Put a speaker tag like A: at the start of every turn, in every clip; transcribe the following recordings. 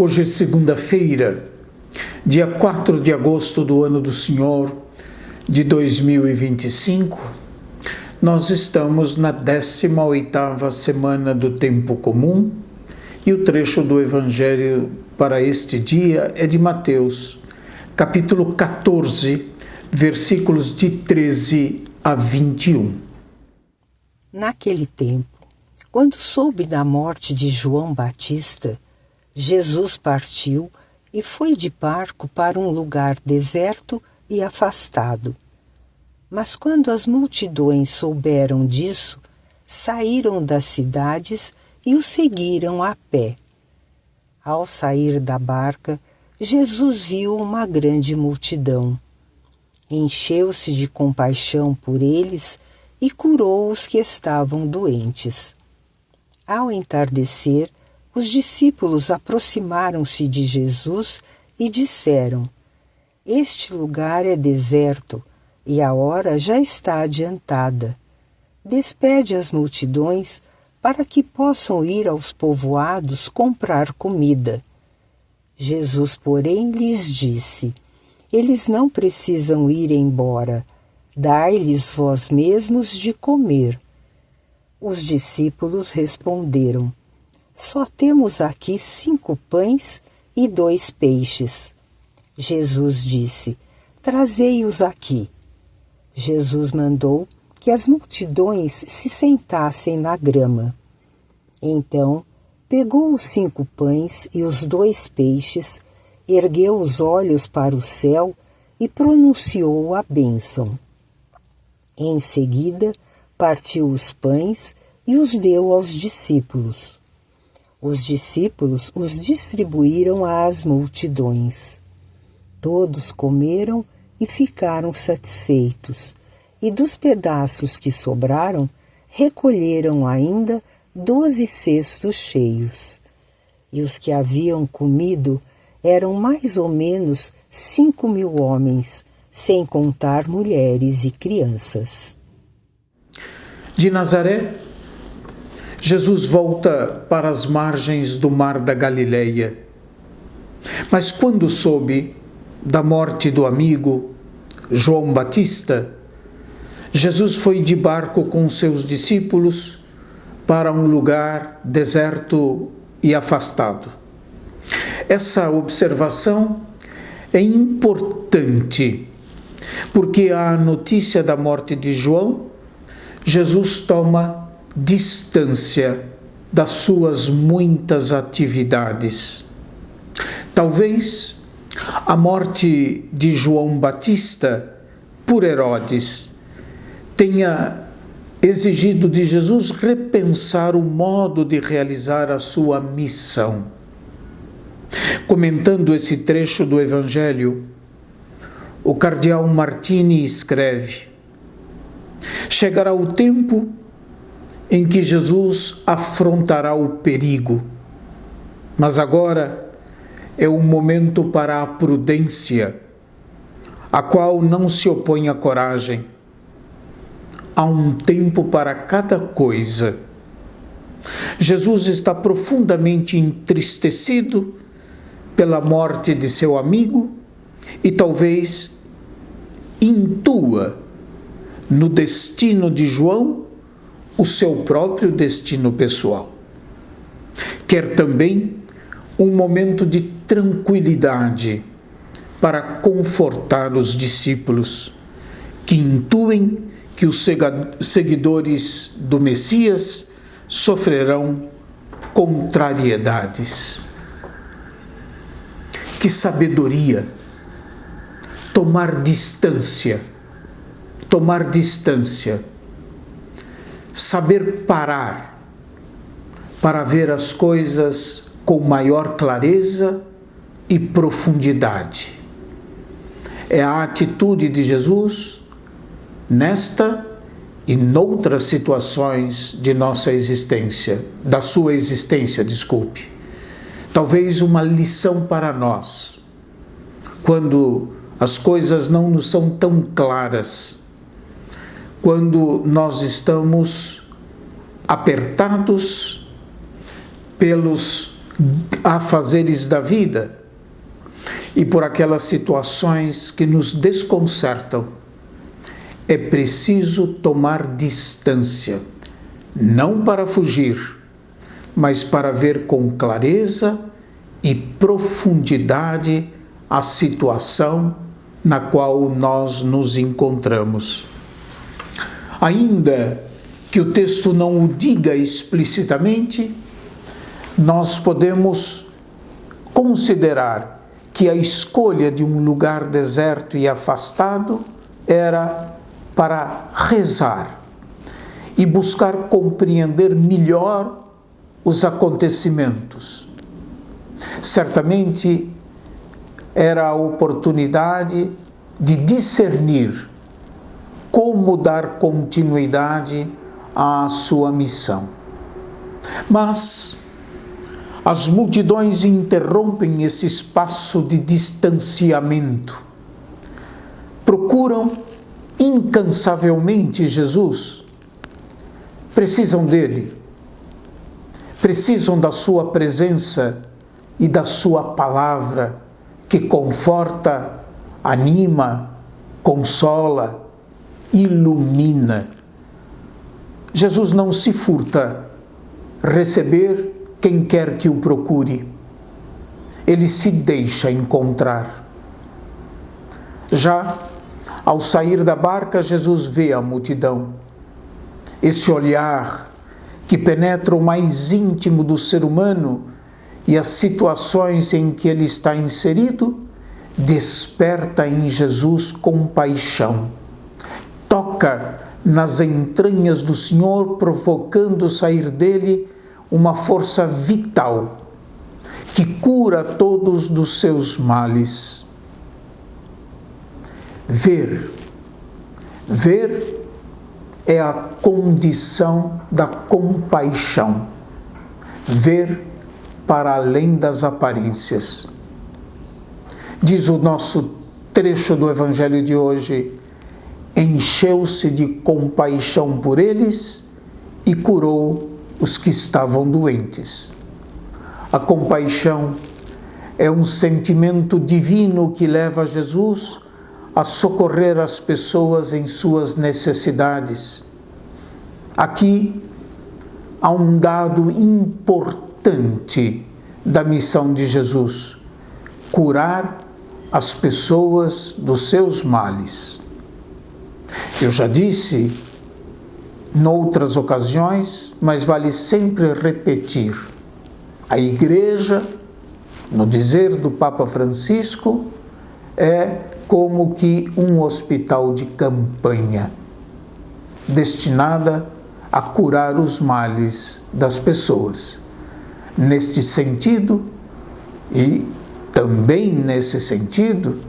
A: Hoje é segunda-feira, dia 4 de agosto do ano do Senhor de 2025. Nós estamos na 18ª semana do tempo comum e o trecho do Evangelho para este dia é de Mateus, capítulo 14, versículos de 13 a 21.
B: Naquele tempo, quando soube da morte de João Batista, Jesus partiu e foi de barco para um lugar deserto e afastado. Mas quando as multidões souberam disso, saíram das cidades e o seguiram a pé. Ao sair da barca, Jesus viu uma grande multidão. Encheu-se de compaixão por eles e curou os que estavam doentes. Ao entardecer, os discípulos aproximaram-se de Jesus e disseram: "Este lugar é deserto e a hora já está adiantada. Despede as multidões para que possam ir aos povoados comprar comida." Jesus, porém, lhes disse: "Eles não precisam ir embora. Dai-lhes vós mesmos de comer." Os discípulos responderam: "Só temos aqui 5 pães e 2 peixes." Jesus disse: "Trazei-os aqui." Jesus mandou que as multidões se sentassem na grama. Então, pegou os 5 pães e os 2 peixes, ergueu os olhos para o céu e pronunciou a bênção. Em seguida, partiu os pães e os deu aos discípulos. Os discípulos os distribuíram às multidões. Todos comeram e ficaram satisfeitos, e dos pedaços que sobraram, recolheram ainda 12 cestos cheios. E os que haviam comido eram mais ou menos 5.000 homens, sem contar mulheres e crianças.
A: De Nazaré, Jesus volta para as margens do mar da Galileia. Mas quando soube da morte do amigo João Batista, Jesus foi de barco com seus discípulos para um lugar deserto e afastado. Essa observação é importante, porque a notícia da morte de João, Jesus toma distância das suas muitas atividades. Talvez a morte de João Batista por Herodes tenha exigido de Jesus repensar o modo de realizar a sua missão. Comentando esse trecho do Evangelho, o cardeal Martini escreve: "Chegará o tempo em que Jesus afrontará o perigo, mas agora é um momento para a prudência, a qual não se opõe à coragem. Há um tempo para cada coisa." Jesus está profundamente entristecido pela morte de seu amigo e talvez intua no destino de João o seu próprio destino pessoal. Quer também um momento de tranquilidade para confortar os discípulos, que intuem que os seguidores do Messias sofrerão contrariedades. Que sabedoria! Tomar distância. Saber parar para ver as coisas com maior clareza e profundidade. É a atitude de Jesus nesta e noutras situações de nossa existência, da sua existência, desculpe. Talvez uma lição para nós, quando as coisas não nos são tão claras, quando nós estamos apertados pelos afazeres da vida e por aquelas situações que nos desconcertam, é preciso tomar distância, não para fugir, mas para ver com clareza e profundidade a situação na qual nós nos encontramos. Ainda que o texto não o diga explicitamente, nós podemos considerar que a escolha de um lugar deserto e afastado era para rezar e buscar compreender melhor os acontecimentos. Certamente era a oportunidade de discernir como dar continuidade à sua missão. Mas as multidões interrompem esse espaço de distanciamento. Procuram incansavelmente Jesus. Precisam dele. Precisam da sua presença e da sua palavra que conforta, anima, consola, ilumina. Jesus não se furta receber quem quer que o procure. Ele se deixa encontrar. Já ao sair da barca, Jesus vê a multidão. Esse olhar que penetra o mais íntimo do ser humano e as situações em que ele está inserido, desperta em Jesus compaixão. Toca nas entranhas do Senhor, provocando sair dele uma força vital que cura todos dos seus males. Ver é a condição da compaixão. Ver para além das aparências. Diz o nosso trecho do Evangelho de hoje: encheu-se de compaixão por eles e curou os que estavam doentes. A compaixão é um sentimento divino que leva Jesus a socorrer as pessoas em suas necessidades. Aqui há um dado importante da missão de Jesus: curar as pessoas dos seus males. Eu já disse noutras ocasiões, mas vale sempre repetir: a Igreja, no dizer do Papa Francisco, é como que um hospital de campanha, destinada a curar os males das pessoas. Neste sentido, e também nesse sentido,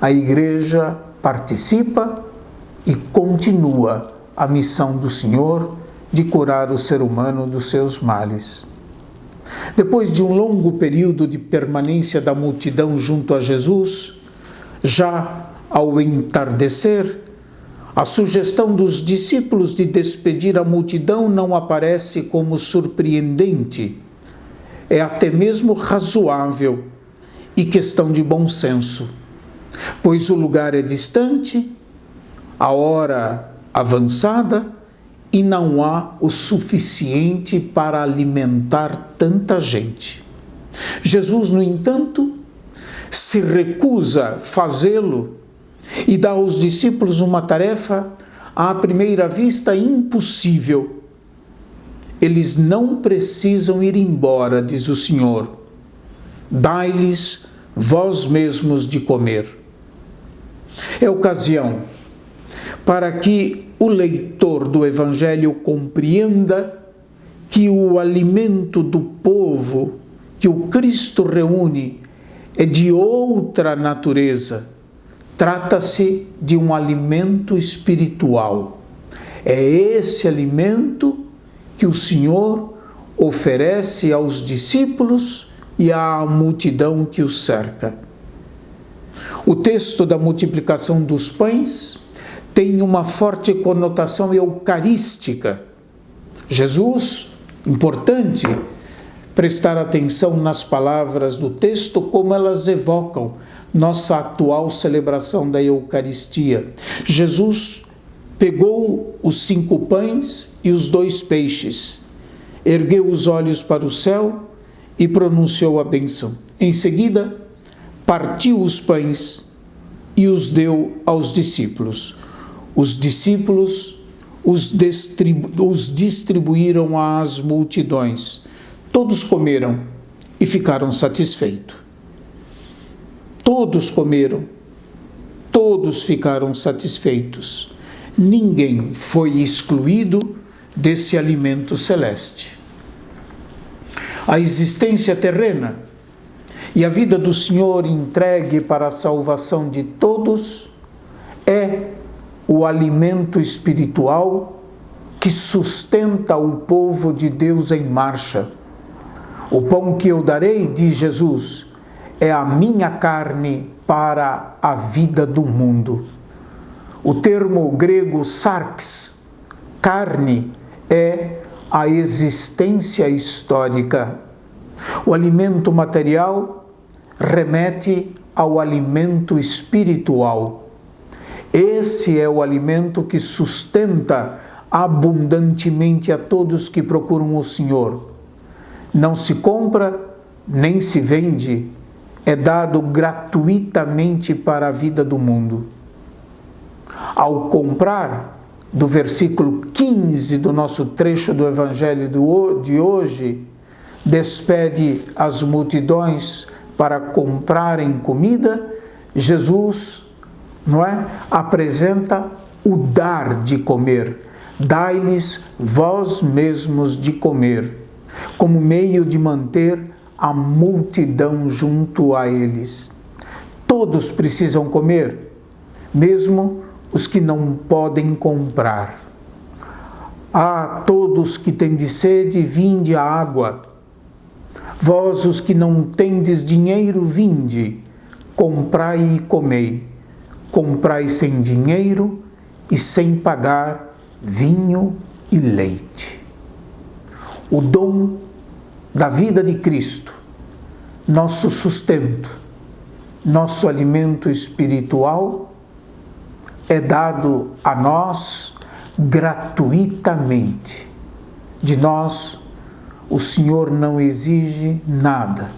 A: a Igreja participa e continua a missão do Senhor de curar o ser humano dos seus males. Depois de um longo período de permanência da multidão junto a Jesus, já ao entardecer, a sugestão dos discípulos de despedir a multidão não aparece como surpreendente. É até mesmo razoável e questão de bom senso, pois o lugar é distante, a hora avançada e não há o suficiente para alimentar tanta gente. Jesus, no entanto, se recusa a fazê-lo e dá aos discípulos uma tarefa à primeira vista impossível. Eles não precisam ir embora, diz o Senhor. Dai-lhes vós mesmos de comer. É ocasião para que o leitor do Evangelho compreenda que o alimento do povo que o Cristo reúne é de outra natureza. Trata-se de um alimento espiritual. É esse alimento que o Senhor oferece aos discípulos e à multidão que os cerca. O texto da multiplicação dos pães tem uma forte conotação eucarística. Jesus, importante, prestar atenção nas palavras do texto, como elas evocam nossa atual celebração da Eucaristia. Jesus pegou os 5 pães e os 2 peixes, ergueu os olhos para o céu e pronunciou a bênção. Em seguida, partiu os pães e os deu aos discípulos. Os discípulos os distribuíram às multidões. Todos comeram e ficaram satisfeitos. Todos comeram, todos ficaram satisfeitos. Ninguém foi excluído desse alimento celeste. A existência terrena e a vida do Senhor entregue para a salvação de todos é o alimento espiritual que sustenta o povo de Deus em marcha. O pão que eu darei, diz Jesus, é a minha carne para a vida do mundo. O termo grego sarx, carne, é a existência histórica. O alimento material remete ao alimento espiritual. Esse é o alimento que sustenta abundantemente a todos que procuram o Senhor. Não se compra, nem se vende, é dado gratuitamente para a vida do mundo. Ao comprar, do versículo 15 do nosso trecho do Evangelho de hoje, despede as multidões para comprarem comida, Jesus, apresenta o dar de comer. Dai-lhes vós mesmos de comer, como meio de manter a multidão junto a eles. Todos precisam comer, mesmo os que não podem comprar. A todos que tendes sede, vinde a água. Vós, os que não tendes dinheiro, vinde, comprai e comei. Comprai sem dinheiro e sem pagar vinho e leite. O dom da vida de Cristo, nosso sustento, nosso alimento espiritual, é dado a nós gratuitamente. De nós, o Senhor não exige nada,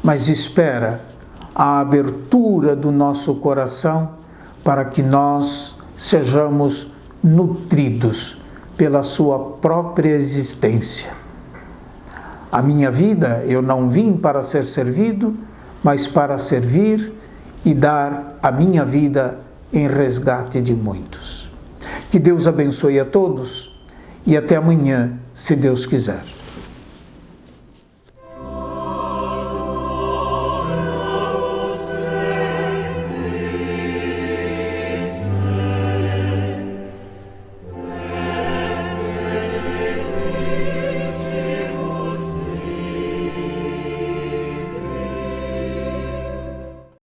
A: mas espera a abertura do nosso coração para que nós sejamos nutridos pela sua própria existência. A minha vida, eu não vim para ser servido, mas para servir e dar a minha vida em resgate de muitos. Que Deus abençoe a todos e até amanhã, se Deus quiser.